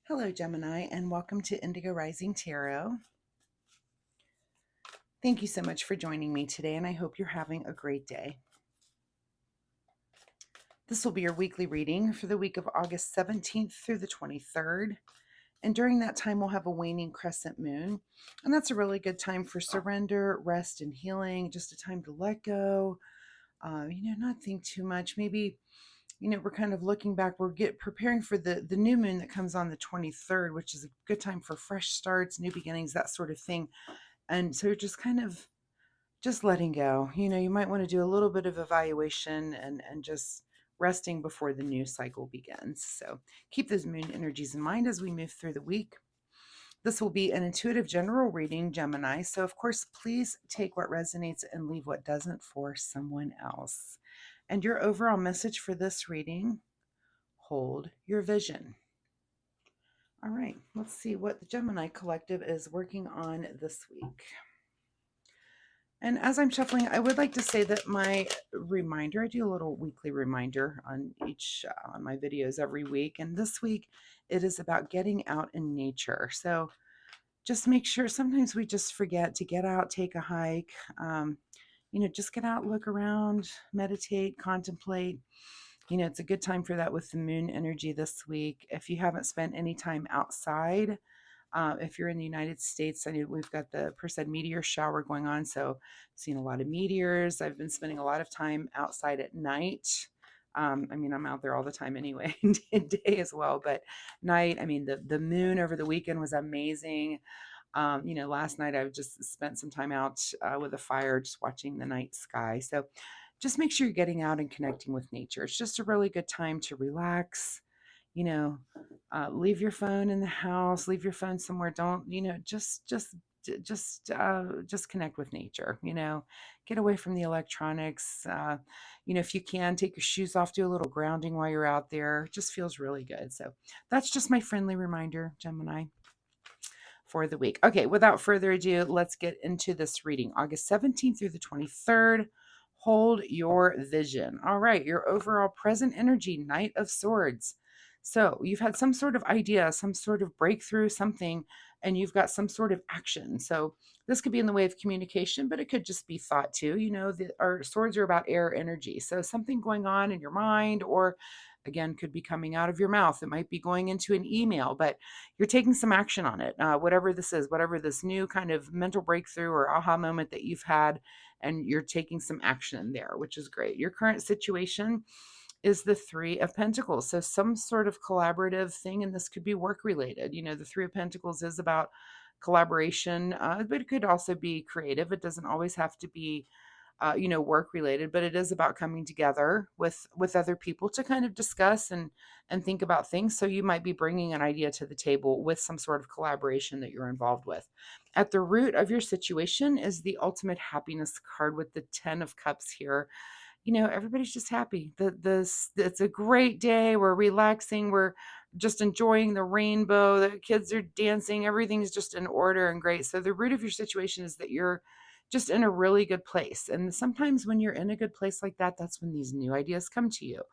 Hello, Gemini, and welcome to Indigo Rising Tarot. Thank you so much for joining me today, and I hope you're having a great day. This will be your weekly reading for the week of August 17th through the 23rd. And during that time, we'll have a waning crescent moon. And that's a really good time for surrender, rest, and healing, just a time to let go, not think too much. Maybe we're kind of looking back. We're preparing for the new moon that comes on the 23rd, which is a good time for fresh starts, new beginnings, that sort of thing. And so you're just letting go. You might want to do a little bit of evaluation and just resting before the new cycle begins. So keep those moon energies in mind as we move through the week. This will be an intuitive general reading, Gemini. So of course, please take what resonates and leave what doesn't for someone else. And your overall message for this reading: hold your vision. All right, let's see what the Gemini Collective is working on this week. And as I'm shuffling, I would like to say that my reminder, I do a little weekly reminder on on my videos every week. And this week it is about getting out in nature. So just make sure, sometimes we just forget to get out, take a hike, just get out, look around, meditate, contemplate. It's a good time for that with the moon energy this week. If you haven't spent any time outside, if you're in the United States, I know we've got the Perseid meteor shower going on, so I've seen a lot of meteors. I've been spending a lot of time outside at night. I'm out there all the time anyway, day as well, but night, the moon over the weekend was amazing. Last night I've just spent some time out with a fire, just watching the night sky. So just make sure you're getting out and connecting with nature. It's just a really good time to relax. Leave your phone in the house, leave your phone somewhere. Don't, just connect with nature. Get away from the electronics. If you can, take your shoes off, do a little grounding while you're out there. It just feels really good. So that's just my friendly reminder, Gemini, for the week. Okay, without further ado, let's get into this reading. August 17th through the 23rd. Hold your vision. All right, your overall present energy, Knight of Swords. So you've had some sort of idea, some sort of breakthrough, something, and you've got some sort of action. So this could be in the way of communication, but it could just be thought too. Our swords are about air energy. So something going on in your mind, or again, could be coming out of your mouth. It might be going into an email, but you're taking some action on it. Whatever this is, whatever this new kind of mental breakthrough or aha moment that you've had, and you're taking some action there, which is great. Your current situation is the Three of Pentacles. So some sort of collaborative thing, and this could be work related. The Three of Pentacles is about collaboration, but it could also be creative. It doesn't always have to be work related, but it is about coming together with other people to kind of discuss and think about things. So you might be bringing an idea to the table with some sort of collaboration that you're involved with. At the root of your situation is the ultimate happiness card with the 10 of Cups here. Everybody's just happy. It's a great day. We're relaxing. We're just enjoying the rainbow. The kids are dancing. Everything's just in order and great. So the root of your situation is that you're just in a really good place. And sometimes when you're in a good place like that, that's when these new ideas come to you.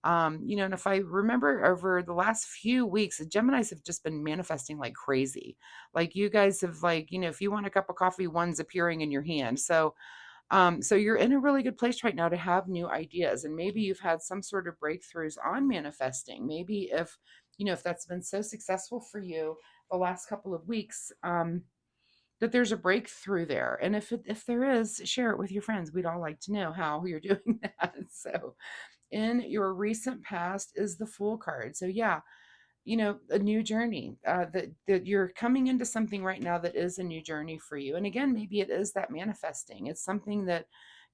And if I remember over the last few weeks, the Geminis have just been manifesting like crazy. Like you guys have if you want a cup of coffee, one's appearing in your hand. So you're in a really good place right now to have new ideas. And maybe you've had some sort of breakthroughs on manifesting. Maybe if that's been so successful for you the last couple of weeks, that there's a breakthrough there. And if there is, share it with your friends. We'd all like to know how you're doing that. So in your recent past is the Fool card. So yeah, a new journey, that you're coming into something right now that is a new journey for you. And again, maybe it is that manifesting. It's something that,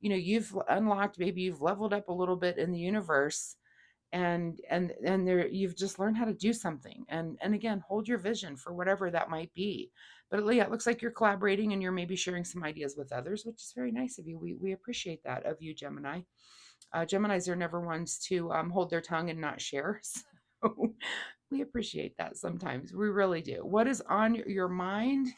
you've unlocked, maybe you've leveled up a little bit in the universe, and there you've just learned how to do something. And again, hold your vision for whatever that might be. But yeah, it looks like you're collaborating and you're maybe sharing some ideas with others, which is very nice of you. We appreciate that of you, Gemini. Geminis are never ones to hold their tongue and not share. So we appreciate that sometimes. We really do. What is on your mind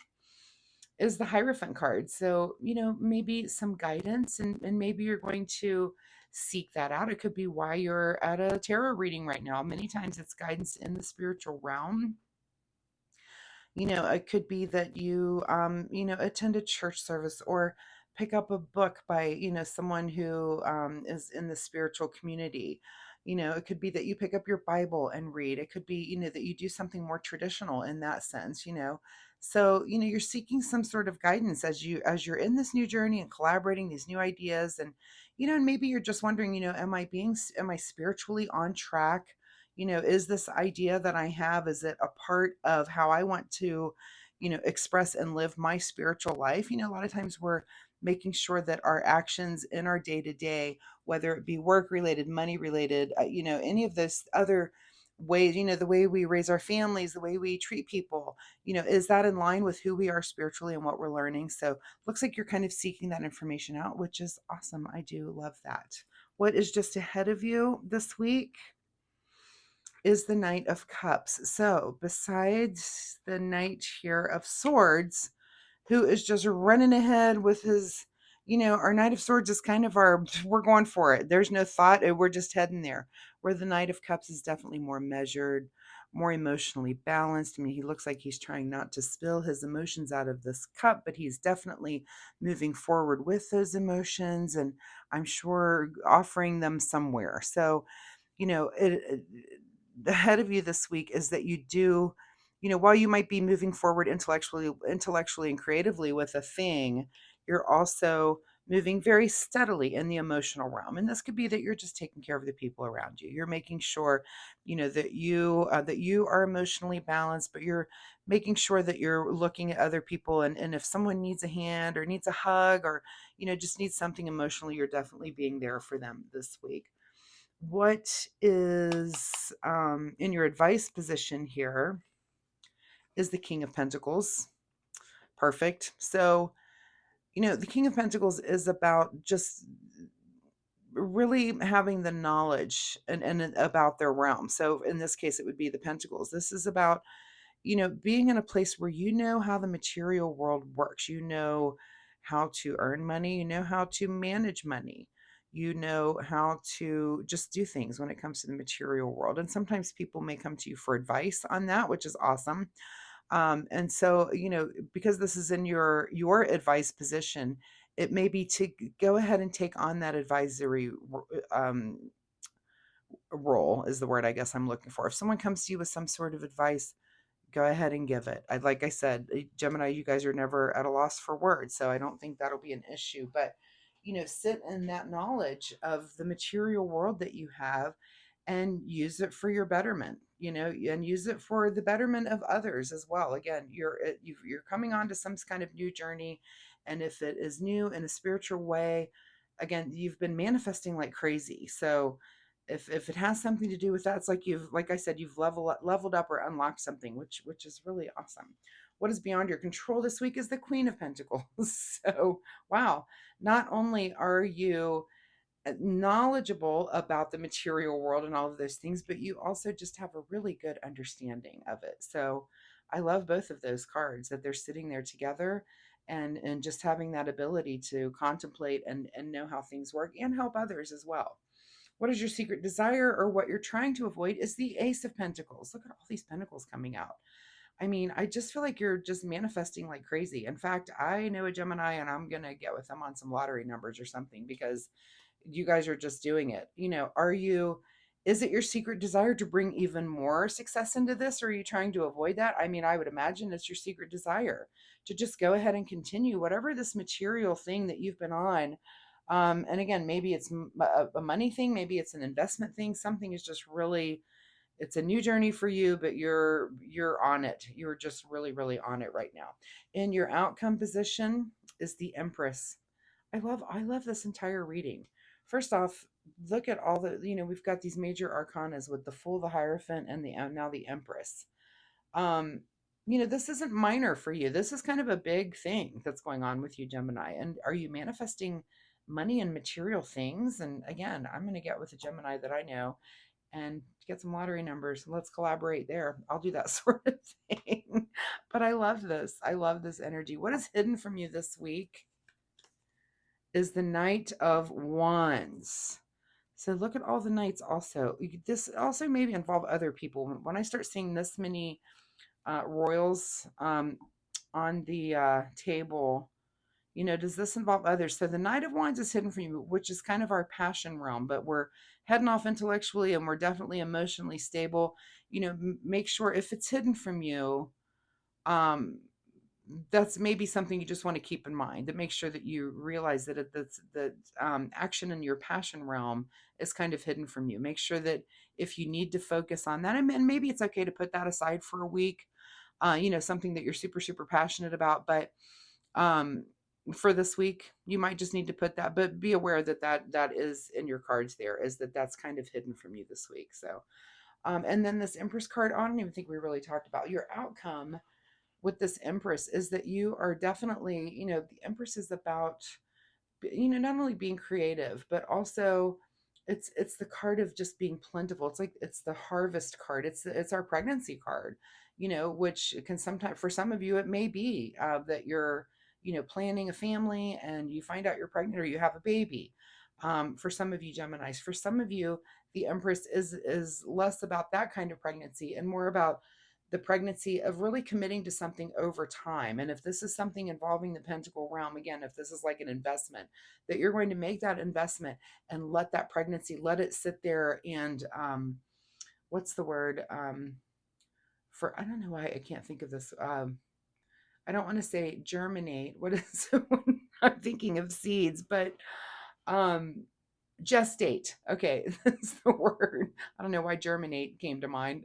is the Hierophant card. So, maybe some guidance, and maybe you're going to seek that out. It could be why you're at a tarot reading right now. Many times it's guidance in the spiritual realm. It could be that you, attend a church service or pick up a book by, someone who is in the spiritual community. It could be that you pick up your Bible and read. It could be, that you do something more traditional in that sense. So, you're seeking some sort of guidance as you're in this new journey and collaborating these new ideas and maybe you're just wondering, am I spiritually on track? Is this idea that I have, is it a part of how I want to, express and live my spiritual life? A lot of times we're making sure that our actions in our day to day, whether it be work related, money related, any of those other ways, the way we raise our families, the way we treat people, is that in line with who we are spiritually and what we're learning? So looks like you're kind of seeking that information out, which is awesome. I do love that. What is just ahead of you this week is the Knight of Cups. So, besides the Knight here of Swords, who is just running ahead with his, our Knight of Swords is kind of we're going for it. There's no thought, we're just heading there. Where the Knight of Cups is definitely more measured, more emotionally balanced. I mean, he looks like he's trying not to spill his emotions out of this cup, but he's definitely moving forward with those emotions and I'm sure offering them somewhere. So, the head of you this week is that you do, while you might be moving forward intellectually and creatively with a thing, you're also moving very steadily in the emotional realm. And this could be that you're just taking care of the people around you. You're making sure, that you are emotionally balanced, but you're making sure that you're looking at other people and if someone needs a hand or needs a hug or, just needs something emotionally, you're definitely being there for them this week. What is in your advice position here is the King of Pentacles. Perfect. So, the King of Pentacles is about just really having the knowledge and about their realm. So, in this case, it would be the Pentacles. This is about being in a place where you know how the material world works. You know how to earn money, you know how to manage money, you know how to just do things when it comes to the material world. And sometimes people may come to you for advice on that, which is awesome. And so, because this is in your advice position, it may be to go ahead and take on that advisory um, role is the word I guess I'm looking for. If someone comes to you with some sort of advice, go ahead and give it. Like I said, Gemini, you guys are never at a loss for words, so I don't think that'll be an issue. But sit in that knowledge of the material world that you have, and use it for your betterment. And use it for the betterment of others as well. Again, you're coming on to some kind of new journey, and if it is new in a spiritual way, again, you've been manifesting like crazy. So if it has something to do with that, it's like I said, you've leveled up or unlocked something, which is really awesome. What is beyond your control this week is the Queen of Pentacles. So wow, not only are you knowledgeable about the material world and all of those things, but you also just have a really good understanding of it. So I love both of those cards, that they're sitting there together and just having that ability to contemplate and know how things work and help others as well. What is your secret desire, or what you're trying to avoid is the Ace of Pentacles. Look at all these pentacles coming out. I mean, I just feel like you're just manifesting like crazy. In fact, I know a Gemini and I'm going to get with them on some lottery numbers or something because you guys are just doing it. Is it your secret desire to bring even more success into this, or are you trying to avoid that? I mean, I would imagine it's your secret desire to just go ahead and continue whatever this material thing that you've been on. And again, maybe it's a money thing, maybe it's an investment thing. Something is just really, it's a new journey for you, but you're on it. You're just really, really on it right now. In your outcome position is the Empress. I love this entire reading. First off, look at all the, we've got these major arcanas with the Fool, the Hierophant, and the now the Empress. Um, this isn't minor for you. This is kind of a big thing that's going on with you, Gemini. And are you manifesting money and material things? And again, I'm going to get with a Gemini that I know and get some lottery numbers. Let's collaborate there. I'll do that sort of thing. But I love this. I love this energy. What is hidden from you this week is the Knight of Wands. So look at all the knights also. This also maybe involve other people. When I start seeing this many royals on the table. Does this involve others? So the Knight of Wands is hidden from you, which is kind of our passion realm, but we're heading off intellectually and we're definitely emotionally stable. Make sure if it's hidden from you, um, that's maybe something you just want to keep in mind, to make sure that you realize that that action in your passion realm is kind of hidden from you. Make sure that if you need to focus on that, and maybe it's okay to put that aside for a week, something that you're super, super passionate about. But um, for this week, you might just need to put that, but be aware that that is in your cards there, is that's kind of hidden from you this week. So, and then this Empress card, I don't even think we really talked about your outcome with this Empress is that you are definitely, the Empress is about, not only being creative, but also it's the card of just being plentiful. It's like it's the harvest card. It's our pregnancy card, which can sometimes, for some of you, it may be that you're, planning a family and you find out you're pregnant or you have a baby. For some of you Geminis, for some of you, the Empress is less about that kind of pregnancy and more about the pregnancy of really committing to something over time. And if this is something involving the pentacle realm, again, if this is like an investment, that you're going to make that investment and let that pregnancy, let it sit there and, what's the word? I don't know why I can't think of this. I don't want to say germinate. What is when I'm thinking of seeds, but, um, gestate. Okay. That's the word. I don't know why germinate came to mind.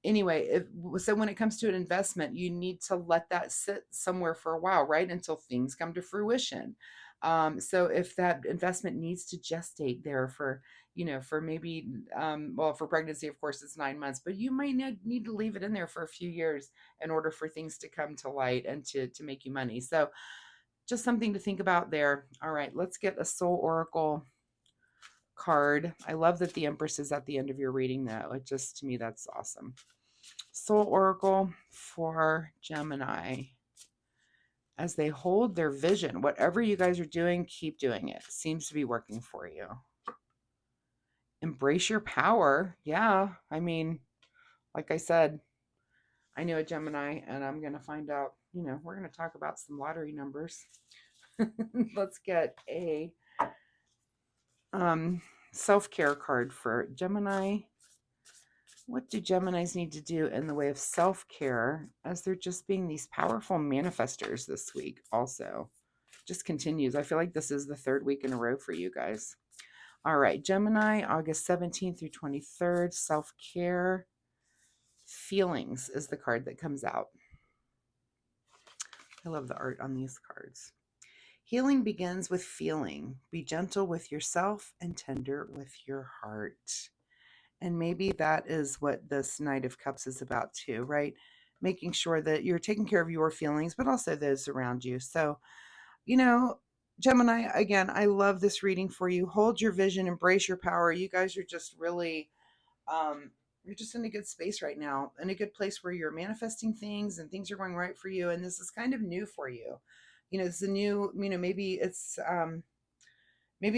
Anyway, so when it comes to an investment, you need to let that sit somewhere for a while, right? Until things come to fruition. So if that investment needs to gestate there for, for maybe, well, for pregnancy, of course, it's 9 months, but you might need to leave it in there for a few years in order for things to come to light and to make you money. So just something to think about there. All right, let's get a Soul Oracle card. I love that the Empress is at the end of your reading, though. It just, to me, that's awesome. Soul Oracle for Gemini. As they hold their vision, whatever you guys are doing, keep doing it. Seems to be working for you. Embrace your power. Yeah, I mean, like I said, I know a Gemini and I'm going to find out, we're going to talk about some lottery numbers. Let's get a self-care card for Gemini. What do Geminis need to do in the way of self-care as they're just being these powerful manifestors this week also? Just continues. I feel like this is the third week in a row for you guys. All right, Gemini, August 17th through 23rd, self-care. Feelings is the card that comes out. I love the art on these cards. Healing begins with feeling. Be gentle with yourself and tender with your heart. And maybe that is what this Knight of Cups is about too, right? Making sure that you're taking care of your feelings, but also those around you. So, Gemini, again, I love this reading for you. Hold your vision, embrace your power. You guys are just really, you're just in a good space right now, in a good place where you're manifesting things and things are going right for you. And this is kind of new for you. It's a new, maybe it's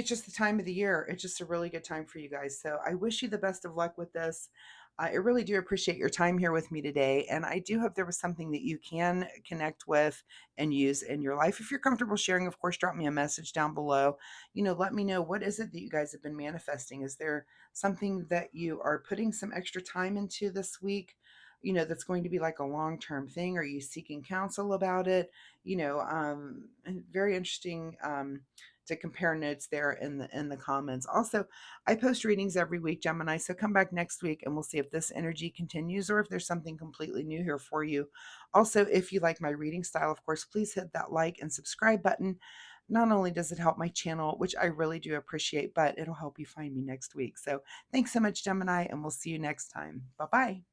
just the time of the year. It's just a really good time for you guys. So I wish you the best of luck with this. I really do appreciate your time here with me today. And I do hope there was something that you can connect with and use in your life. If you're comfortable sharing, of course, drop me a message down below. Let me know, what is it that you guys have been manifesting? Is there something that you are putting some extra time into this week? That's going to be like a long-term thing. Are you seeking counsel about it? Very interesting, to compare notes there in the comments. Also, I post readings every week, Gemini, so come back next week and we'll see if this energy continues or if there's something completely new here for you. Also, if you like my reading style, of course, please hit that like and subscribe button. Not only does it help my channel, which I really do appreciate, but it'll help you find me next week. So thanks so much, Gemini, and we'll see you next time. Bye-bye.